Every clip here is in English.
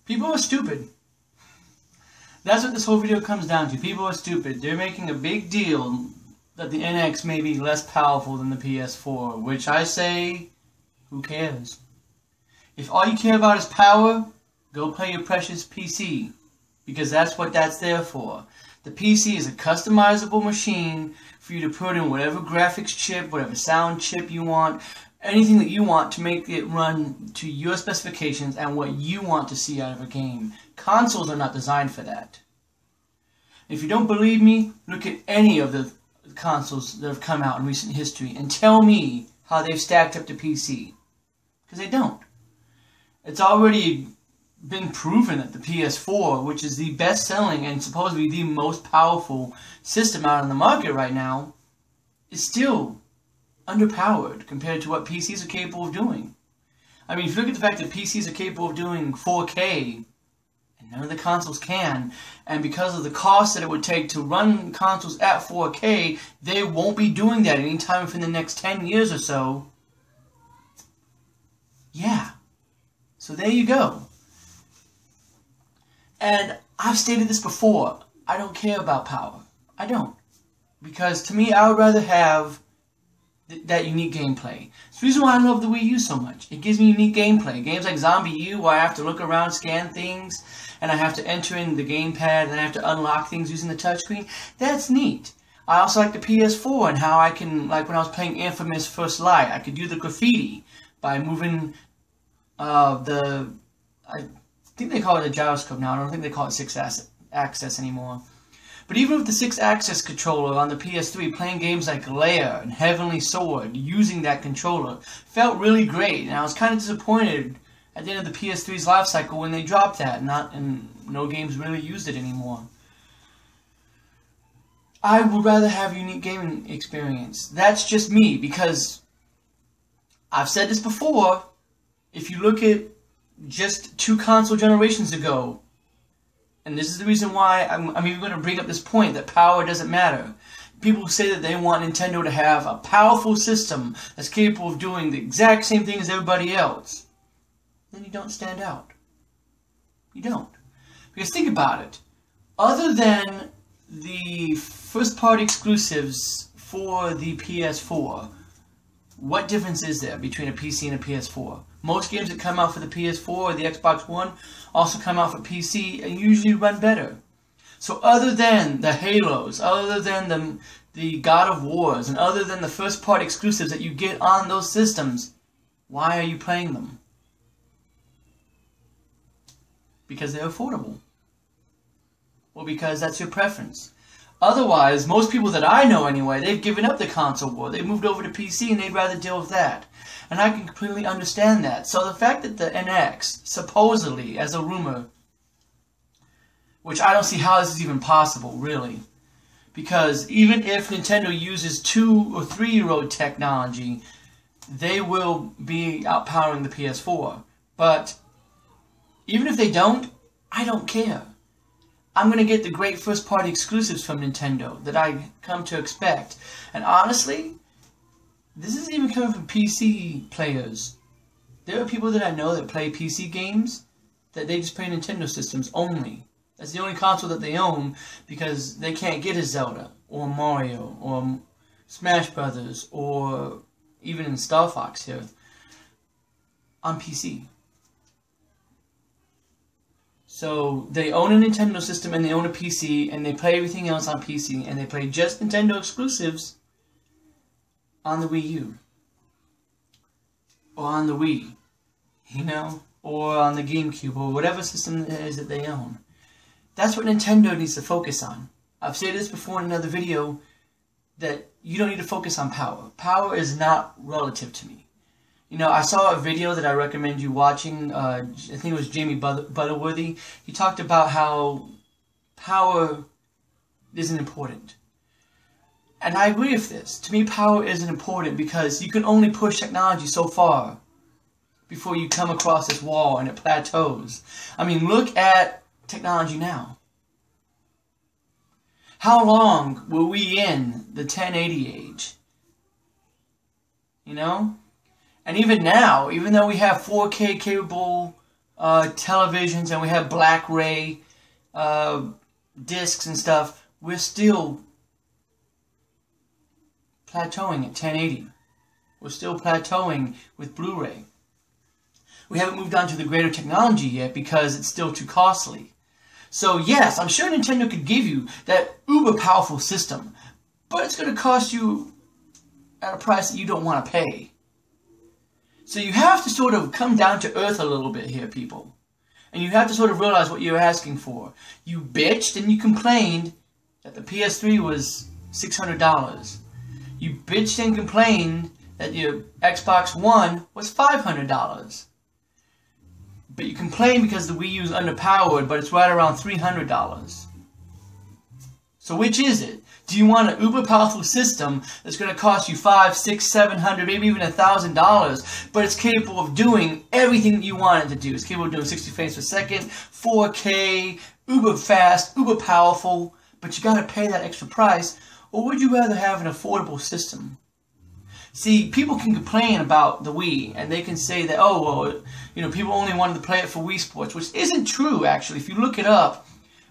People are stupid. That's what this whole video comes down to. People are stupid. They're making a big deal that the NX may be less powerful than the PS4, which I say, who cares? If all you care about is power, go play your precious PC, because that's what that's there for. The PC is a customizable machine for you to put in whatever graphics chip, whatever sound chip you want, anything that you want to make it run to your specifications and what you want to see out of a game. Consoles are not designed for that. If you don't believe me, look at any of the consoles that have come out in recent history and tell me how they've stacked up to PC. Because they don't. It's already been proven that the PS4, which is the best-selling and supposedly the most powerful system out on the market right now, is still underpowered compared to what PCs are capable of doing. I mean, if you look at the fact that PCs are capable of doing 4K, and none of the consoles can, and because of the cost that it would take to run consoles at 4K, they won't be doing that anytime within the next 10 years or so. Yeah. So there you go. And I've stated this before, I don't care about power. I don't. Because to me, I would rather have that unique gameplay. It's the reason why I love the Wii U so much. It gives me unique gameplay. Games like Zombie U, where I have to look around, scan things, and I have to enter in the gamepad, and I have to unlock things using the touchscreen. That's neat. I also like the PS4 and how I can, like when I was playing Infamous First Light, I could do the graffiti by moving I think they call it a gyroscope now. I don't think they call it 6-axis anymore. But even with the 6-axis controller on the PS3, playing games like Lair and Heavenly Sword, using that controller, felt really great. And I was kind of disappointed at the end of the PS3's life cycle when they dropped that, and no games really used it anymore. I would rather have unique gaming experience. That's just me, because I've said this before. If you look at just 2 console generations ago, and this is the reason why I'm even going to bring up this point that power doesn't matter. People say that they want Nintendo to have a powerful system that's capable of doing the exact same thing as everybody else. Then you don't stand out. You don't. Because think about it. Other than the first-party exclusives for the PS4, what difference is there between a PC and a PS4? Most games that come out for the PS4 or the Xbox One also come out for PC and usually run better. So other than the Halos, other than the God of Wars, and other than the first-party exclusives that you get on those systems, why are you playing them? Because they're affordable. Or because that's your preference. Otherwise, most people that I know anyway, they've given up the console war. They've moved over to PC and they'd rather deal with that. And I can completely understand that. So the fact that the NX, supposedly, as a rumor, which I don't see how this is even possible, really. Because even if Nintendo uses 2- or 3-year-old technology, they will be outpowering the PS4. But even if they don't, I don't care. I'm going to get the great first-party exclusives from Nintendo that I come to expect. And honestly, this isn't even coming from PC players. There are people that I know that play PC games that they just play Nintendo systems only. That's the only console that they own because they can't get a Zelda or Mario or Smash Brothers or even in Star Fox here on PC. So they own a Nintendo system and they own a PC and they play everything else on PC and they play just Nintendo exclusives on the Wii U. Or on the Wii, you know, or on the GameCube or whatever system it is that they own. That's what Nintendo needs to focus on. I've said this before in another video that you don't need to focus on power. Power is not relative to me. You know, I saw a video that I recommend you watching. I think it was Jamie Butterworthy. He talked about how power isn't important. And I agree with this. To me, power isn't important because you can only push technology so far before you come across this wall and it plateaus. I mean, look at technology now. How long were we in the 1080 age? You know? And even now, even though we have 4K capable televisions and we have black ray discs and stuff, we're still plateauing at 1080. We're still plateauing with Blu-ray. We haven't moved on to the greater technology yet because it's still too costly. So yes, I'm sure Nintendo could give you that uber powerful system, but it's going to cost you at a price that you don't want to pay. So you have to sort of come down to earth a little bit here, people. And you have to sort of realize what you're asking for. You bitched and you complained that the PS3 was $600. You bitched and complained that your Xbox One was $500. But you complain because the Wii U is underpowered, but it's right around $300. So which is it? Do you want an uber powerful system that's going to cost you $500, $600, $700, maybe even $1,000, but it's capable of doing everything that you want it to do? It's capable of doing 60 frames per second, 4K, uber fast, uber powerful, but you got to pay that extra price? Or would you rather have an affordable system? See, people can complain about the Wii, and they can say that, oh, well, you know, people only wanted to play it for Wii Sports, which isn't true, actually. If you look it up,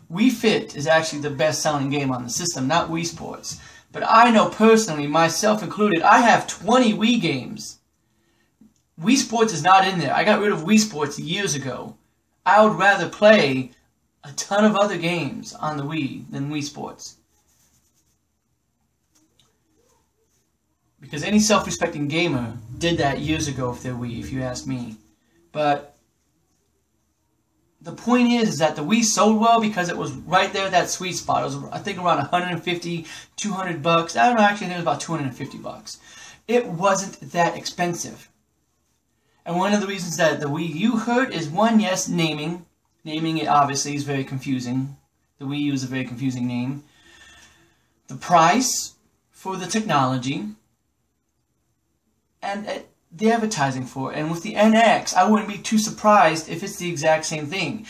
Wii Fit is actually the best-selling game on the system, not Wii Sports. But I know personally, myself included, I have 20 Wii games. Wii Sports is not in there. I got rid of Wii Sports years ago. I would rather play a ton of other games on the Wii than Wii Sports. Because any self-respecting gamer did that years ago with their Wii, if you ask me. But the point is that the Wii sold well because it was right there at that sweet spot. It was, I think, around 150, 200 bucks. I don't know, actually, I think it was about 250 bucks. It wasn't that expensive. And one of the reasons that the Wii U hurt is, one, yes, naming. Naming it, obviously, is very confusing. The Wii U is a very confusing name. The price for the technology. And the advertising for it. And with the NX, I wouldn't be too surprised if it's the exact same thing.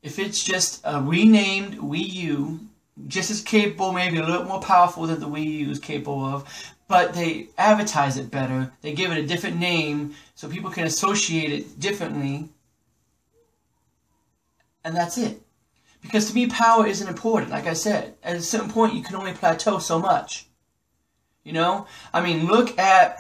If it's just a renamed Wii U, just as capable, maybe a little more powerful than the Wii U is capable of, but they advertise it better, they give it a different name so people can associate it differently, and that's it. Because to me, power isn't important. Like I said, at a certain point, you can only plateau so much. You know? I mean, look at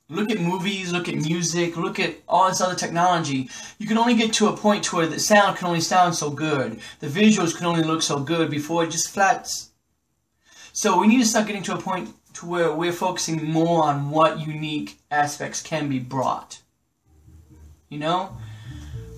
movies, look at music, look at all this other technology. You can only get to a point to where the sound can only sound so good. The visuals can only look so good before it just flats. So we need to start getting to a point to where we're focusing more on what unique aspects can be brought. You know?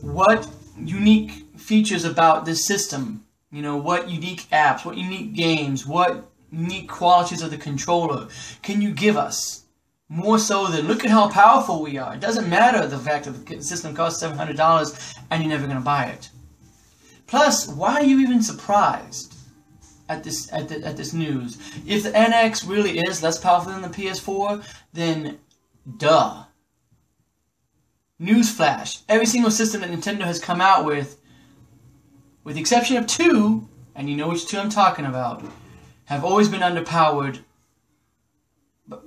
What unique features about this system? You know, what unique apps, what unique games, what unique qualities of the controller can you give us? More so than, look at how powerful we are. It doesn't matter the fact that the system costs $700 and you're never going to buy it. Plus, why are you even surprised at this news? If the NX really is less powerful than the PS4, then duh. Newsflash. Every single system that Nintendo has come out with the exception of two, and you know which two I'm talking about, have always been underpowered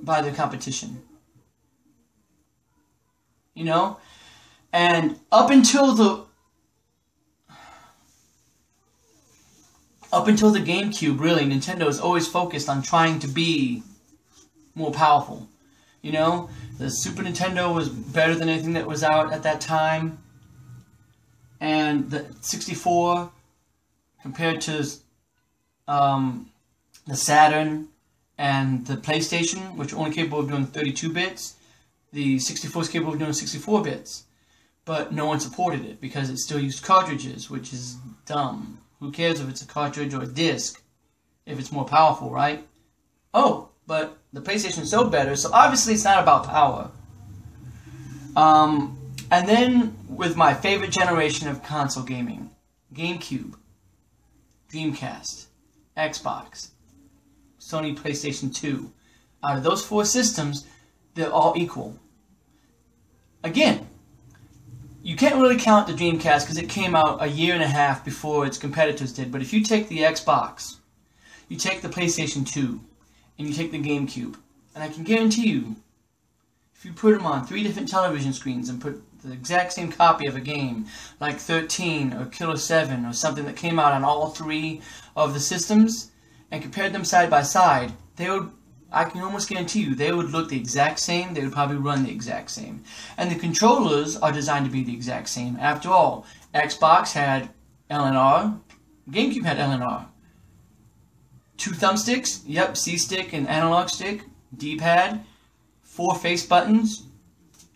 by their competition. You know? And up until the GameCube, really, Nintendo is always focused on trying to be more powerful. You know? The Super Nintendo was better than anything that was out at that time. And the 64, compared to the Saturn and the PlayStation, which are only capable of doing 32 bits, the 64 is capable of doing 64 bits. But no one supported it because it still used cartridges, which is dumb. Who cares if it's a cartridge or a disc if it's more powerful, right? Oh, but the PlayStation sold better, so obviously it's not about power. And then with my favorite generation of console gaming, GameCube, Dreamcast, Xbox, Sony PlayStation 2. Out of those four systems, they're all equal. Again, you can't really count the Dreamcast because it came out a year and a half before its competitors did. But if you take the Xbox, you take the PlayStation 2, and you take the GameCube, and I can guarantee you, if you put them on 3 different television screens and put the exact same copy of a game, like 13 or Killer 7 or something that came out on all three of the systems, and compared them side by side, they would, I can almost guarantee you, they would look the exact same, they would probably run the exact same. And the controllers are designed to be the exact same. After all, Xbox had LNR, GameCube had LNR. 2 thumbsticks, yep, C-stick and analog stick, D-pad, 4 face buttons,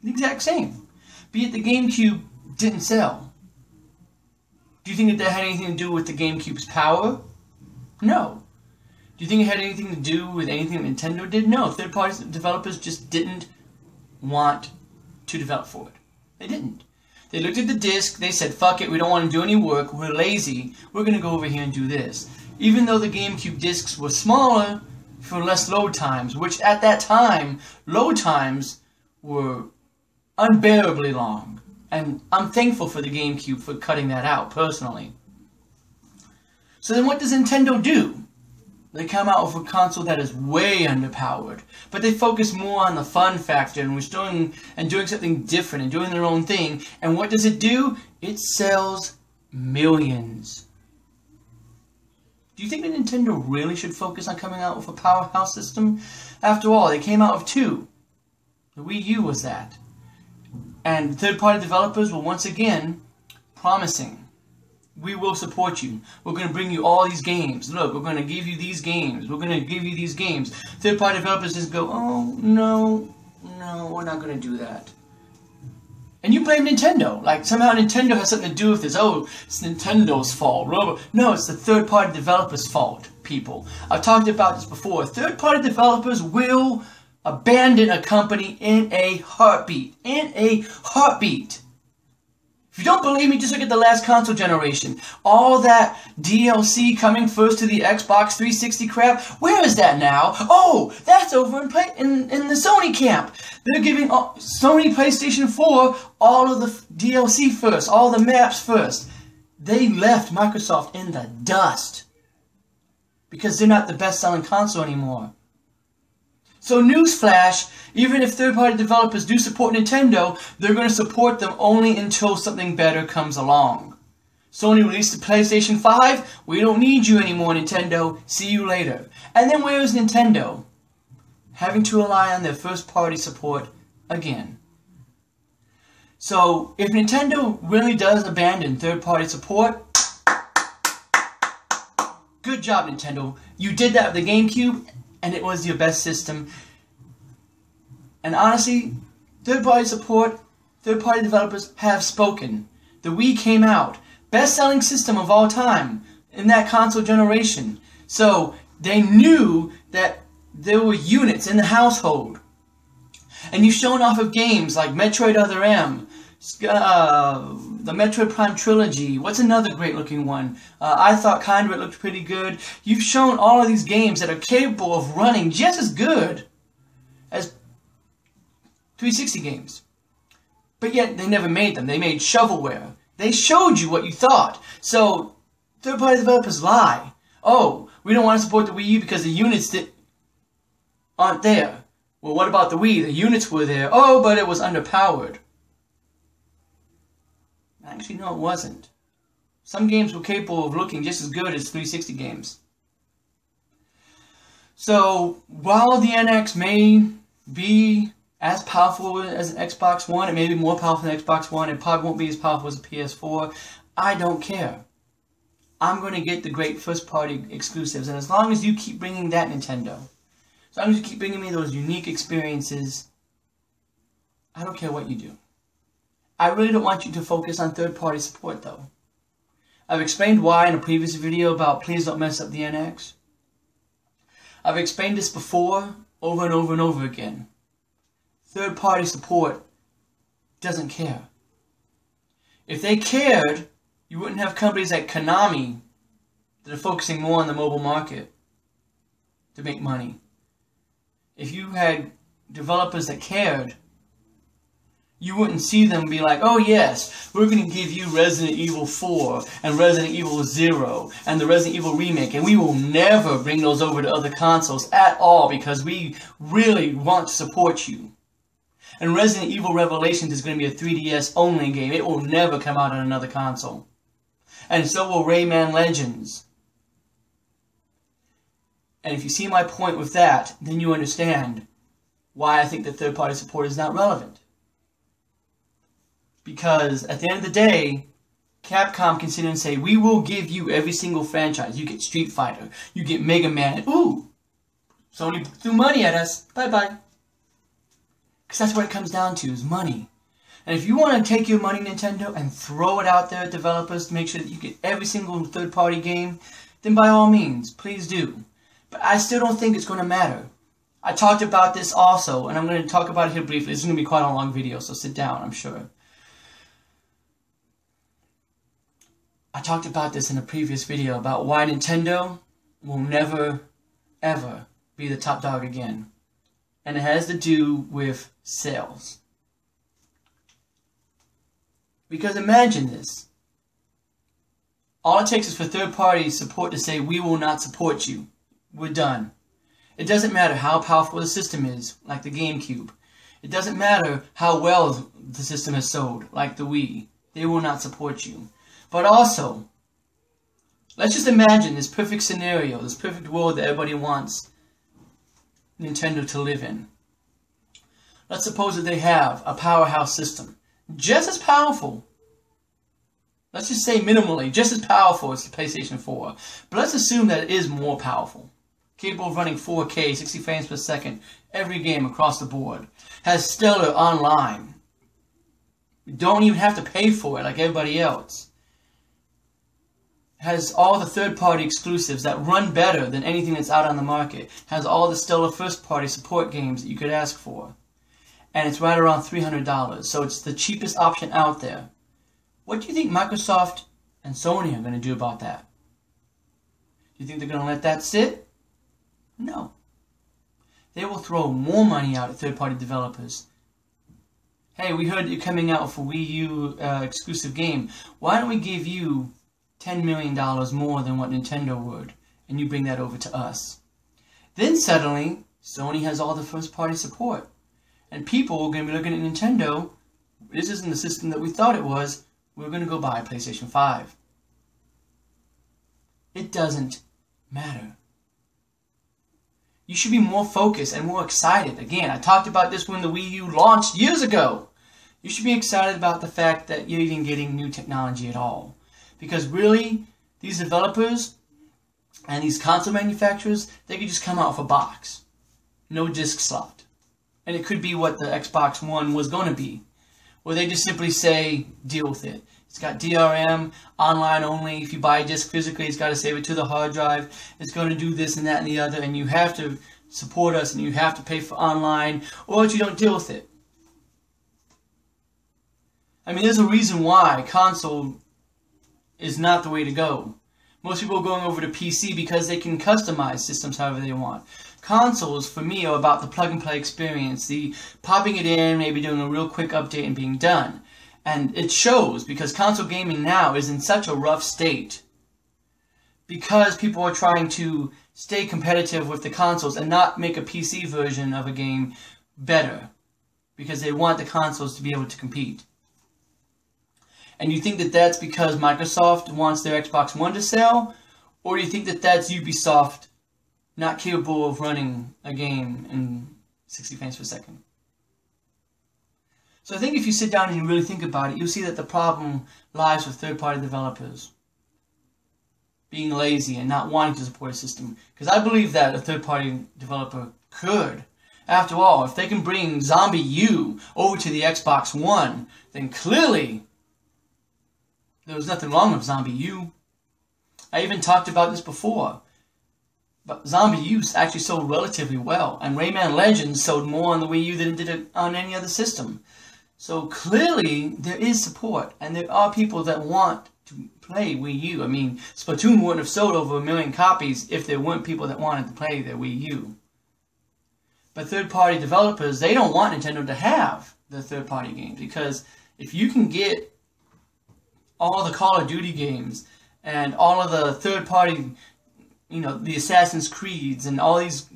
the exact same. But yet the GameCube didn't sell. Do you think that had anything to do with the GameCube's power? No. Do you think it had anything to do with anything that Nintendo did? No. Third-party developers just didn't want to develop for it. They didn't. They looked at the disc, they said, fuck it, we don't want to do any work, we're lazy, we're going to go over here and do this. Even though the GameCube discs were smaller for less load times, which at that time, load times were unbearably long. And I'm thankful for the GameCube for cutting that out, personally. So then what does Nintendo do? They come out with a console that is way underpowered, but they focus more on the fun factor and doing something different and doing their own thing. And what does it do? It sells millions. Do you think that Nintendo really should focus on coming out with a powerhouse system? After all, they came out with 2. The Wii U was that. And third-party developers were once again promising, we will support you. We're going to bring you all these games. Look, we're going to give you these games. We're going to give you these games. Third-party developers just go, oh, no, we're not going to do that. And you blame Nintendo. Like, somehow Nintendo has something to do with this. Oh, it's Nintendo's fault. No, it's the third-party developers' fault, people. I've talked about this before. Third-party developers will abandon a company in a heartbeat. In a heartbeat. If you don't believe me, just look at the last console generation. All that DLC coming first to the Xbox 360 crap, where is that now? Oh, that's over in the Sony camp. They're giving Sony PlayStation 4 all of the DLC first, all the maps first. They left Microsoft in the dust because they're not the best-selling console anymore. So newsflash, even if third-party developers do support Nintendo, they're going to support them only until something better comes along. Sony released the PlayStation 5, we don't need you anymore, Nintendo, see you later. And then where is Nintendo? Having to rely on their first-party support again. So, if Nintendo really does abandon third-party support, good job, Nintendo. You did that with the GameCube, and it was your best system. And honestly, third-party support, third-party developers have spoken. The Wii came out, best-selling system of all time in that console generation. So they knew that there were units in the household. And you've shown off of games like Metroid Other M, the Metroid Prime Trilogy. What's another great-looking one? I thought Conduit looked pretty good. You've shown all of these games that are capable of running just as good as 360 games. But yet, they never made them. They made shovelware. They showed you what you thought. So, third-party developers lie. Oh, we don't want to support the Wii U because the units aren't there. Well, what about the Wii? The units were there. Oh, but it was underpowered. Actually, no, it wasn't. Some games were capable of looking just as good as 360 games. So, while the NX may be as powerful as an Xbox One, it may be more powerful than Xbox One, it probably won't be as powerful as a PS4, I don't care. I'm going to get the great first-party exclusives, and as long as you keep bringing that, Nintendo, as long as you keep bringing me those unique experiences, I don't care what you do. I really don't want you to focus on third-party support, though. I've explained why in a previous video about please don't mess up the NX. I've explained this before, over and over and over again. Third-party support doesn't care. If they cared, you wouldn't have companies like Konami that are focusing more on the mobile market to make money. If you had developers that cared, you wouldn't see them be like, oh yes, we're going to give you Resident Evil 4 and Resident Evil 0 and the Resident Evil remake, and we will never bring those over to other consoles at all because we really want to support you. And Resident Evil Revelations is going to be a 3DS only game. It will never come out on another console. And so will Rayman Legends. And if you see my point with that, then you understand why I think that third-party support is not relevant. Because at the end of the day, Capcom can sit and say, we will give you every single franchise. You get Street Fighter, you get Mega Man, ooh, Sony threw money at us, bye-bye. Because that's what it comes down to, is money. And if you want to take your money, Nintendo, and throw it out there at developers to make sure that you get every single third-party game, then by all means, please do. But I still don't think it's going to matter. I talked about this also, and I'm going to talk about it here briefly. This is going to be quite a long video, so sit down, I'm sure. I talked about this in a previous video about why Nintendo will never, ever be the top dog again. And it has to do with sales. Because imagine this. All it takes is for third-party support to say, we will not support you. We're done. It doesn't matter how powerful the system is, like the GameCube. It doesn't matter how well the system has sold, like the Wii. They will not support you. But also, let's just imagine this perfect scenario, this perfect world that everybody wants Nintendo to live in. Let's suppose that they have a powerhouse system, just as powerful. Let's just say minimally, just as powerful as the PlayStation 4. But let's assume that it is more powerful. Capable of running 4K, 60 frames per second, every game across the board. Has stellar online. You don't even have to pay for it like everybody else. Has all the third-party exclusives that run better than anything that's out on the market. Has all the stellar first-party support games that you could ask for. And it's right around $300, so it's the cheapest option out there. What do you think Microsoft and Sony are going to do about that? Do you think they're going to let that sit? No. They will throw more money out at third-party developers. Hey, we heard you're coming out with a Wii U exclusive game. Why don't we give you $10 million more than what Nintendo would, and you bring that over to us? Then suddenly, Sony has all the first-party support. And people are going to be looking at Nintendo. This isn't the system that we thought it was. We're going to go buy a PlayStation 5. It doesn't matter. You should be more focused and more excited. Again, I talked about this when the Wii U launched years ago. You should be excited about the fact that you're even getting new technology at all. Because really, these developers and these console manufacturers, they could just come out with a box. No disc slot. And it could be what the Xbox One was going to be. Where they just simply say, deal with it. It's got DRM, online only. If you buy a disc physically, it's got to save it to the hard drive. It's going to do this and that and the other. And you have to support us and you have to pay for online. Or else you don't deal with it. I mean, there's a reason why console is not the way to go. Most people are going over to PC because they can customize systems however they want. Consoles, for me, are about the plug-and-play experience, the popping it in, maybe doing a real quick update and being done. And it shows, because console gaming now is in such a rough state. Because people are trying to stay competitive with the consoles and not make a PC version of a game better. Because they want the consoles to be able to compete. And you think that that's because Microsoft wants their Xbox One to sell? Or do you think that that's Ubisoft not capable of running a game in 60 frames per second? So I think if you sit down and you really think about it, you'll see that the problem lies with third-party developers being lazy and not wanting to support a system. Because I believe that a third-party developer could. After all, if they can bring Zombie U over to the Xbox One, then clearly there was nothing wrong with Zombie U. I even talked about this before. But Zombie U actually sold relatively well. And Rayman Legends sold more on the Wii U than it did on any other system. So clearly, there is support. And there are people that want to play Wii U. I mean, Splatoon wouldn't have sold over 1 million copies if there weren't people that wanted to play their Wii U. But third-party developers, they don't want Nintendo to have the third-party games. Because if you can get all the Call of Duty games and all of the third-party, you know, the Assassin's Creeds and all these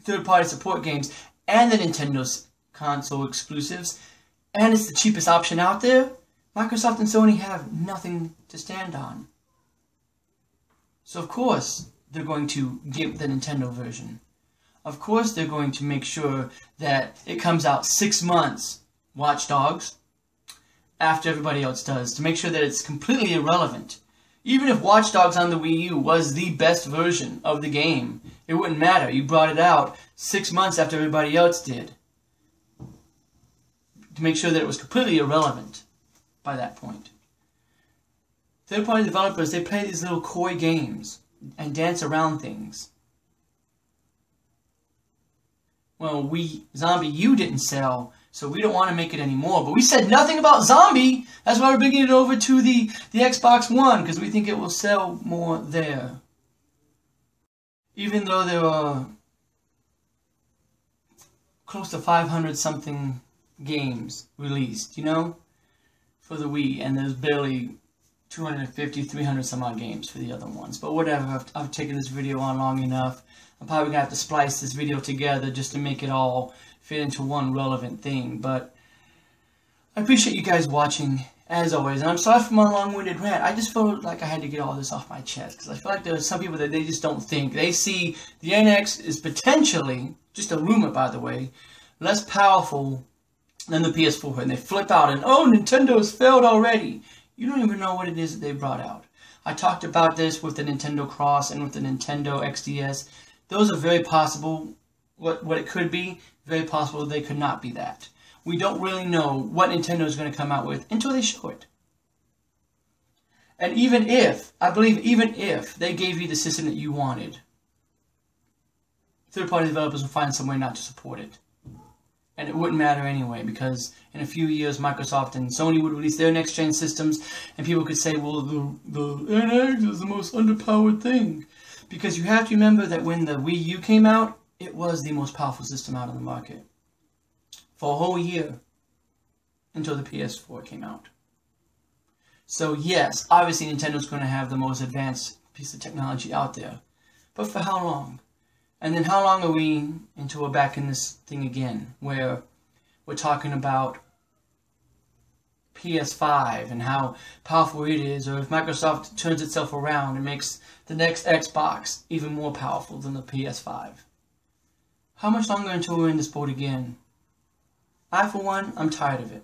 third-party support games and the Nintendo's console exclusives, and it's the cheapest option out there, Microsoft and Sony have nothing to stand on. So of course they're going to give the Nintendo version. Of course they're going to make sure that it comes out 6 months, Watch Dogs, after everybody else does, to make sure that it's completely irrelevant. Even if Watch Dogs on the Wii U was the best version of the game, it wouldn't matter. You brought it out 6 months after everybody else did, to make sure that it was completely irrelevant by that point. Third-party developers, they play these little coy games and dance around things. Well, Zombie U didn't sell, so we don't want to make it anymore. But we said nothing about Zombie. That's why we're bringing it over to the Xbox One, because we think it will sell more there. Even though there are close to 500-something games released, you know, for the Wii, and there's barely 250, 300 some odd games for the other ones. But whatever, I've taken this video on long enough. I'm probably going to have to splice this video together just to make it all fit into one relevant thing. But I appreciate you guys watching, as always. And I'm sorry for my long-winded rant. I just felt like I had to get all this off my chest, because I feel like there are some people that they just don't think. They see the NX is potentially, just a rumor by the way, less powerful than the PS4. And they flip out and, oh, Nintendo's failed already. You don't even know what it is that they brought out. I talked about this with the Nintendo Cross and with the Nintendo XDS. Those are very possible, what it could be, very possible they could not be that. We don't really know what Nintendo is going to come out with until they show it. And even if, I believe even if they gave you the system that you wanted, third-party developers will find some way not to support it. And it wouldn't matter anyway, because in a few years Microsoft and Sony would release their next-gen systems, and people could say, well, the NX is the most underpowered thing. Because you have to remember that when the Wii U came out, it was the most powerful system out on the market. For a whole year. Until the PS4 came out. So yes, obviously Nintendo's going to have the most advanced piece of technology out there. But for how long? And then how long are we until we're back in this thing again, where we're talking about PS5 and how powerful it is, or if Microsoft turns itself around and makes the next Xbox even more powerful than the PS5. How much longer until we're in this boat again? I, for one, I'm tired of it.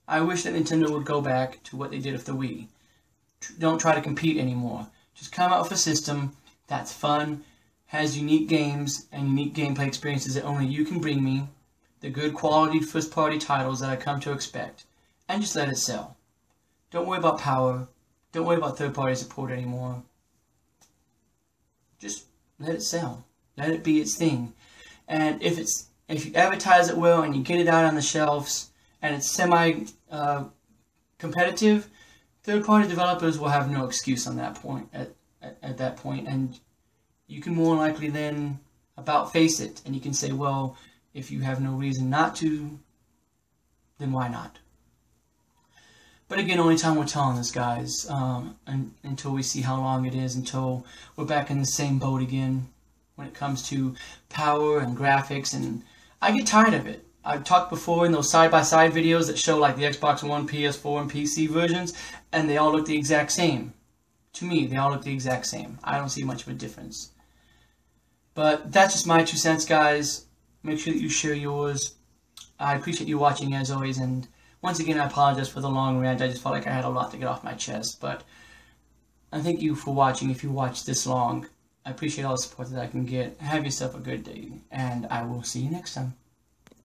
I wish that Nintendo would go back to what they did with the Wii. Don't try to compete anymore. Just come out with a system that's fun, has unique games and unique gameplay experiences that only you can bring me, the good quality first-party titles that I come to expect, and just let it sell. Don't worry about power. Don't worry about third-party support anymore. Just let it sell. Let it be its thing. And if you advertise it well and you get it out on the shelves and it's semi-competitive, third-party developers will have no excuse on that point. At that point, and you can more likely then about face it, and you can say, well, if you have no reason not to, then why not? But again, only time will tell on this, guys, until we see how long it is, until we're back in the same boat again when it comes to power and graphics. And I get tired of it. I've talked before in those side-by-side videos that show like the Xbox One, PS4, and PC versions, and they all look the exact same. To me, they all look the exact same. I don't see much of a difference. But that's just my 2 cents, guys. Make sure that you share yours. I appreciate you watching, as always, and once again, I apologize for the long rant. I just felt like I had a lot to get off my chest. But I thank you for watching if you watched this long. I appreciate all the support that I can get. Have yourself a good day, and I will see you next time.